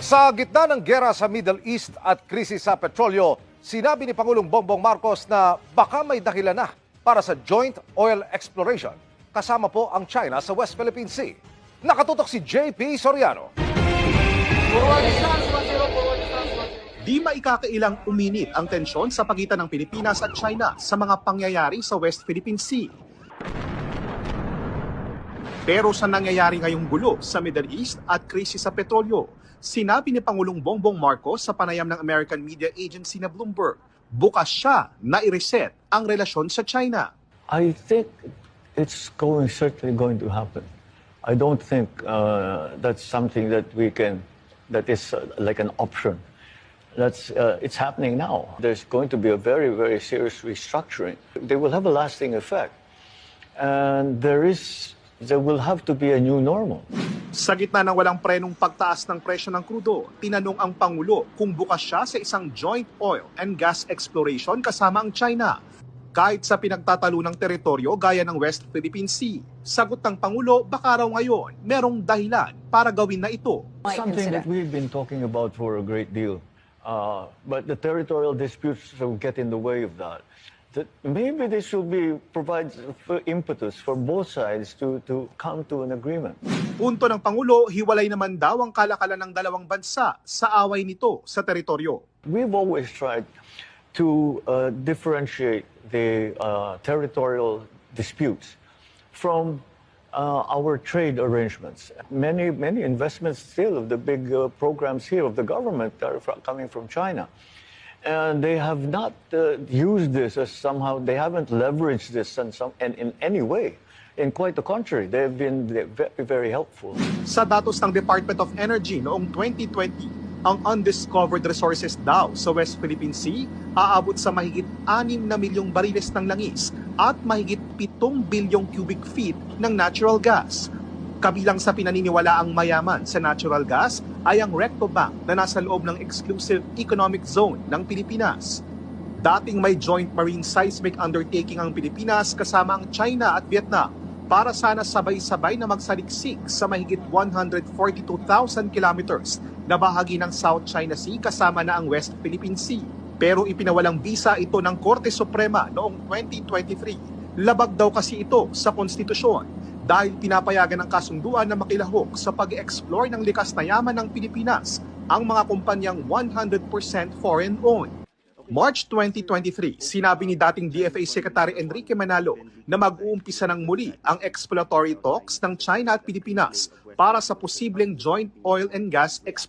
Sa gitna ng gera sa Middle East at krisis sa petrolyo, sinabi ni Pangulong Bongbong Marcos na baka may dahilan na para sa joint oil exploration. Kasama po ang China sa West Philippine Sea. Nakatutok si JP Soriano. Di maikakailang uminit ang tensyon sa pagitan ng Pilipinas at China sa mga pangyayari sa West Philippine Sea. Pero sa nangyayari ngayong gulo sa Middle East at krisis sa petrolyo, sinabi ni Pangulong Bongbong Marcos sa panayam ng American media agency na Bloomberg, bukas siya na i-reset ang relasyon sa China. I think it's certainly going to happen. I don't think that's something that that is like an option. It's happening now. There's going to be a very, very serious restructuring. They will have a lasting effect. And there will have to be a new normal. Sa gitna ng walang prenong pagtaas ng presyo ng krudo, tinanong ang Pangulo kung bukas siya sa isang joint oil and gas exploration kasama ang China. Kahit sa pinagtatalo ng teritoryo gaya ng West Philippine Sea. Sagot ng Pangulo, baka raw ngayon merong dahilan para gawin na ito. Something that we've been talking about for a great deal. But the territorial disputes will get in the way of that. Maybe this should provide impetus for both sides to come to an agreement. Punto ng Pangulo, hiwalay naman daw ang kalakalan ng dalawang bansa sa away nito sa teritoryo. We've always tried to differentiate the territorial disputes from our trade arrangements. Many investments still of the big programs here of the government are coming from China. And they have not used this as somehow, they haven't leveraged this in any way. In quite the contrary, they have been very, very helpful. Sa datos ng Department of Energy noong 2020, ang undiscovered resources daw sa West Philippine Sea aabot sa mahigit 6 na milyong bariles ng langis at mahigit 7 bilyong cubic feet ng natural gas. Kabilang sa pinaniniwalaang mayaman sa natural gas ay ang Recto Bank na nasa loob ng exclusive economic zone ng Pilipinas. Dating may joint marine seismic undertaking ang Pilipinas kasama ang China at Vietnam para sana sabay-sabay na magsaliksik sa mahigit 142,000 kilometers na bahagi ng South China Sea kasama na ang West Philippine Sea. Pero ipinawalang bisa ito ng Korte Suprema noong 2023. Labag daw kasi ito sa konstitusyon dahil pinapayagan ng kasunduan na makilahok sa pag-explore ng likas na yaman ng Pilipinas ang mga kumpanyang 100% foreign-owned. March 2023, sinabi ni dating DFA Secretary Enrique Manalo na mag-uumpisa ng muli ang exploratory talks ng China at Pilipinas para sa posibleng joint oil and gas exploration.